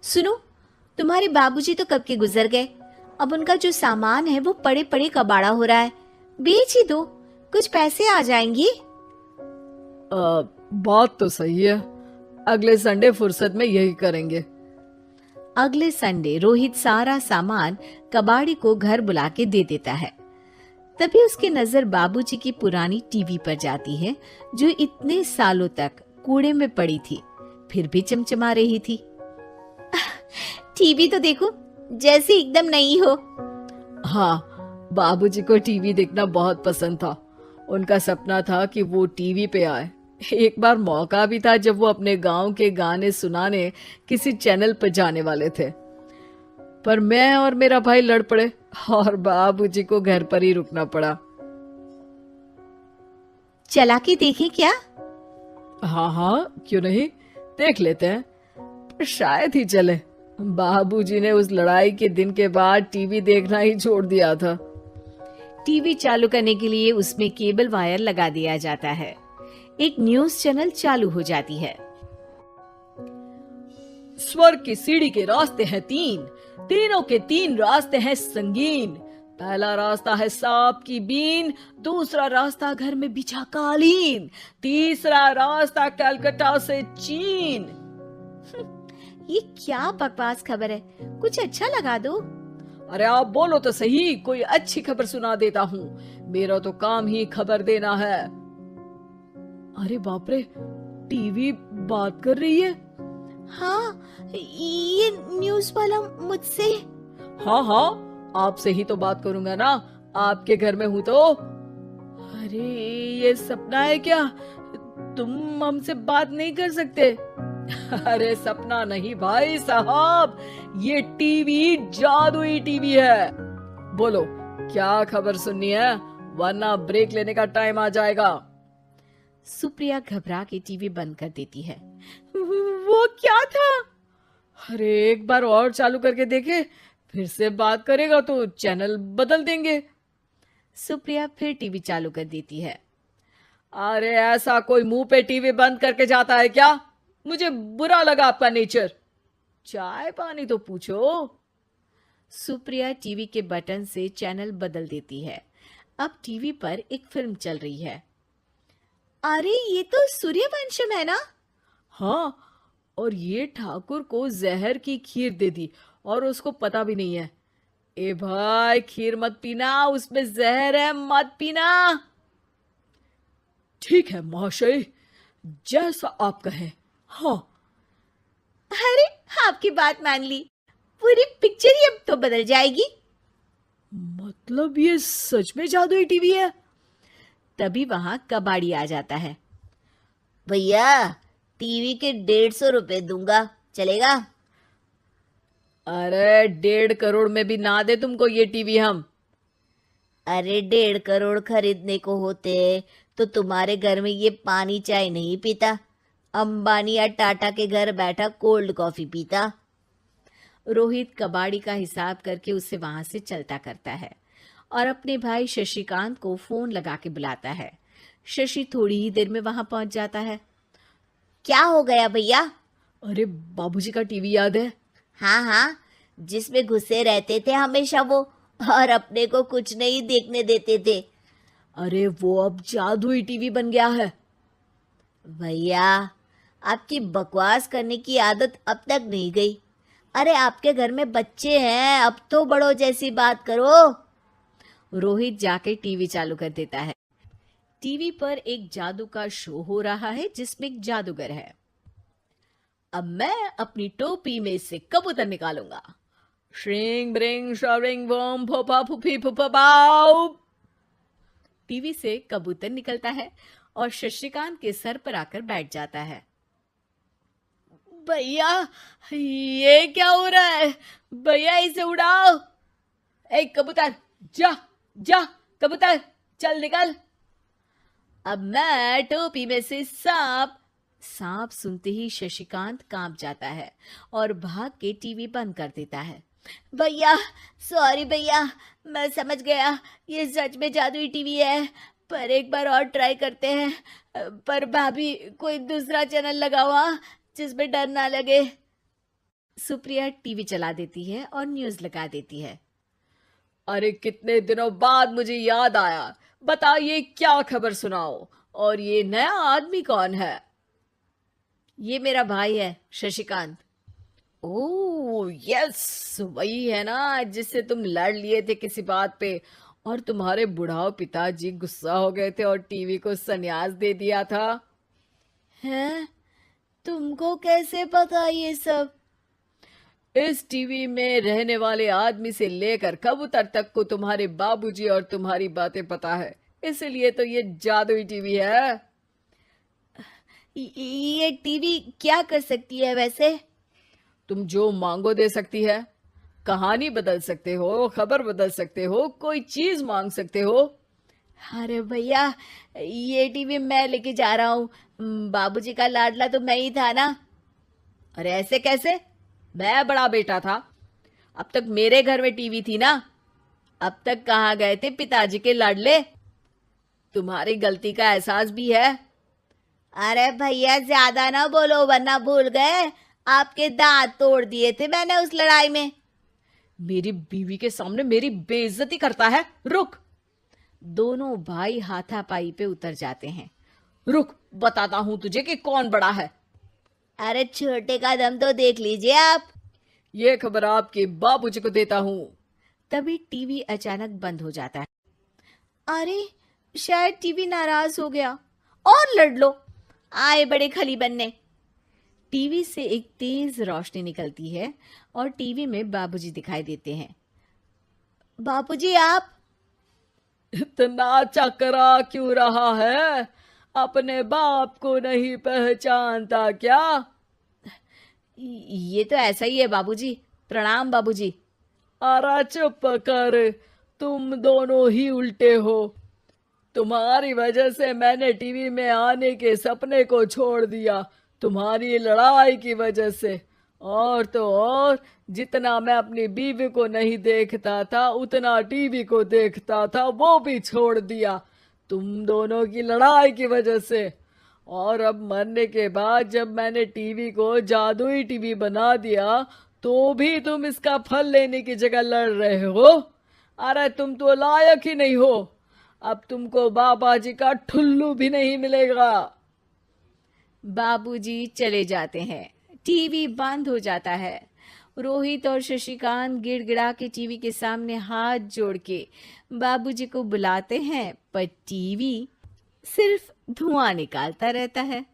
सुनो, तुम्हारे बाबूजी तो कब के गुजर गए। अब उनका जो सामान है वो पड़े पड़े कबाड़ा हो रहा है। बेच ही दो, कुछ पैसे आ जाएंगी। बात तो सही है। अगले संडे फुर्सत में यही करेंगे। अगले संडे रोहित सारा सामान कबाड़ी को घर बुला के दे देता है। तभी उसकी नजर बाबूजी की पुरानी टीवी पर जाती है, जो इतने सालों तक कूड़े में पड़ी थी, फिर भी चमचमा रही थी। टीवी तो देखो, जैसे एकदम नई हो। हाँ, बाबूजी को टीवी देखना बहुत पसंद था। उनका सपना था कि वो टीवी पे आए। एक बार मौका भी था जब वो अपने गांव के गाने सुनाने किसी चैनल पर जाने वाले थे, पर मैं और मेरा भाई लड़ पड़े और बाबूजी को घर पर ही रुकना पड़ा। चला के देखें क्या? हाँ हाँ, क्यों नहीं, देख लेते हैं। पर शायद ही चले। बाबूजी ने उस लड़ाई के दिन के बाद टीवी देखना ही छोड़ दिया था। टीवी चालू करने के लिए उसमें केबल वायर लगा दिया जाता है। एक न्यूज चैनल चालू हो जाती है। स्वर्ग की सीढ़ी के रास्ते हैं तीन, तीनों के तीन रास्ते हैं संगीन। पहला रास्ता है सांप की बीन, दूसरा रास्ता घर में बिछा कालीन, तीसरा रास्ता कलकत्ता से चीन। ये क्या बकवास खबर है, कुछ अच्छा लगा दो। अरे आप बोलो तो सही, कोई अच्छी खबर सुना देता हूँ। मेरा तो काम ही खबर देना है। अरे बाप रे, टीवी बात कर रही है। हाँ, ये न्यूज वाला मुझसे। हाँ हाँ, आपसे ही तो बात करूंगा ना, आपके घर में हूं तो। अरे ये सपना है क्या? तुम हमसे बात नहीं कर सकते? अरे सपना नहीं भाई साहब, ये टीवी जादुई टीवी है। बोलो क्या खबर सुननी है, वरना ब्रेक लेने का टाइम आ जाएगा। सुप्रिया घबरा के टीवी बंद कर देती है। वो क्या था? अरे एक बार और चालू करके देखे, फिर से बात करेगा तो चैनल बदल देंगे। सुप्रिया फिर टीवी चालू कर देती है। अरे ऐसा कोई मुंह पे टीवी बंद करके जाता है क्या? मुझे बुरा लगा आपका नेचर। चाय पानी तो पूछो। सुप्रिया टीवी के बटन से चैनल बदल देती है। अब टीवी पर एक फिल्म चल रही है। अरे ये तो सूर्यवंशम है ना? हाँ, और ये ठाकुर को जहर की खीर दे दी और उसको पता भी नहीं है। ए भाई, खीर मत पीना, उसमें जहर है, मत पीना। ठीक है महाशय, जैसा आप कहें। हाँ। अरे आपकी बात मान ली, पूरी पिक्चर ही अब तो बदल जाएगी। मतलब ये सच में जादुई टीवी है? तभी वहां कबाड़ी आ जाता है। भैया, टीवी के 150 रुपए दूंगा, चलेगा? अरे 1.5 करोड़ में भी ना दे तुमको ये टीवी हम। अरे 1.5 करोड़ खरीदने को होते तो तुम्हारे घर में ये पानी चाय नहीं पीता, अंबानी या टाटा के घर बैठा कोल्ड कॉफी पीता। रोहित कबाड़ी का हिसाब करके उसे वहां से चलता करता है और अपने भाई शशिकांत को फोन लगा के बुलाता है। शशि थोड़ी ही देर में वहां पहुंच जाता है। क्या हो गया भैया? अरे बाबूजी का टीवी याद है? हाँ हाँ, जिसमें घुसे रहते थे हमेशा वो, और अपने को कुछ नहीं देखने देते थे। अरे वो अब जादुई टीवी बन गया है। भैया, आपकी बकवास करने की आदत अब तक नहीं गई। अरे आपके घर में बच्चे हैं, अब तो बड़ों जैसी बात करो। रोहित जाके टीवी चालू कर देता है। टीवी पर एक जादू का शो हो रहा है जिसमें एक जादूगर है। अब मैं अपनी टोपी में से कबूतर निकालूंगा। श्रिंग ब्रिंग शरिंग बम फोपा फुफी फुफा बाउ। टीवी से कबूतर निकलता है और शशिकांत के सर पर आकर बैठ जाता है। भैया, ये क्या हो रहा है? भैया इसे उड़ाओ। ए कबूतर, जा जा, कबूतर चल निकल। अब मैं टोपी में से सांप सुनते ही शशिकांत कांप जाता है और भाग के टीवी बंद कर देता है। भैया, सॉरी भैया, मैं समझ गया ये सच में जादुई टीवी है, पर एक बार और ट्राई करते हैं। पर भाभी, कोई दूसरा चैनल लगाओ जिसमें डर ना लगे। सुप्रिया टीवी चला देती है और न्यूज लगा देती है। अरे कितने दिनों बाद मुझे याद आया, बताइए क्या खबर सुनाओ। और ये नया आदमी कौन है? ये मेरा भाई है शशिकांत। ओह यस, वही है ना जिससे तुम लड़ लिए थे किसी बात पे, और तुम्हारे बुढ़ाओ पिताजी गुस्सा हो गए थे और टीवी को संन्यास दे दिया था। हैं? तुमको कैसे पता ये सब? इस टीवी में रहने वाले आदमी से लेकर कबूतर तक को तुम्हारे बाबूजी और तुम्हारी बातें पता है, इसलिए तो ये जादुई टीवी है। ये टीवी क्या कर सकती है वैसे? तुम जो मांगो दे सकती है। कहानी बदल सकते हो, खबर बदल सकते हो, कोई चीज मांग सकते हो। अरे भैया, ये टीवी मैं लेके जा रहा हूँ। बाबूजी का लाडला तो मैं ही था ना। अरे ऐसे कैसे? मैं बड़ा बेटा था, अब तक मेरे घर में टीवी थी ना। अब तक कहाँ गए थे पिताजी के लाडले? तुम्हारी गलती का एहसास भी है। अरे भैया, ज्यादा ना बोलो वरना भूल गए आपके दांत तोड़ दिए थे मैंने उस लड़ाई में। मेरी बीवी के सामने मेरी बेइज्जती करता है। रुक। दोनों भाई हाथापाई पे उतर जाते हैं। रुक, बताता हूं तुझे कि कौन बड़ा है। अरे छोटे का दम तो देख लीजिए आप। ये खबर आपके बाबूजी को देता हूं। तभी टीवी अचानक बंद हो जाता है। अरे शायद टीवी नाराज हो गया। और लड़ लो, आए बड़े खली बनने। टीवी से एक तेज रोशनी निकलती है और टीवी में बाबूजी दिखाई देते हैं। बाबूजी आप? इतना चकरा क्यों रहा है? अपने बाप को नहीं पहचानता क्या? ये तो ऐसा ही है बाबूजी। प्रणाम बाबूजी। अरे चुप कर, तुम दोनों ही उल्टे हो। तुम्हारी वजह से मैंने टीवी में आने के सपने को छोड़ दिया, तुम्हारी लड़ाई की वजह से। और तो और, जितना मैं अपनी बीवी को नहीं देखता था उतना टीवी को देखता था, वो भी छोड़ दिया तुम दोनों की लड़ाई की वजह से। और अब मरने के बाद जब मैंने टीवी को जादुई टीवी बना दिया तो भी तुम इसका फल लेने की जगह लड़ रहे हो। अरे तुम तो लायक ही नहीं हो। अब तुमको बाबा जी का ठुल्लू भी नहीं मिलेगा। बाबूजी चले जाते हैं। टीवी बंद हो जाता है। रोहित और शशिकांत गिड़गिड़ा के टीवी के सामने हाथ जोड़ के बाबूजी को बुलाते हैं, पर टीवी सिर्फ धुआं निकालता रहता है।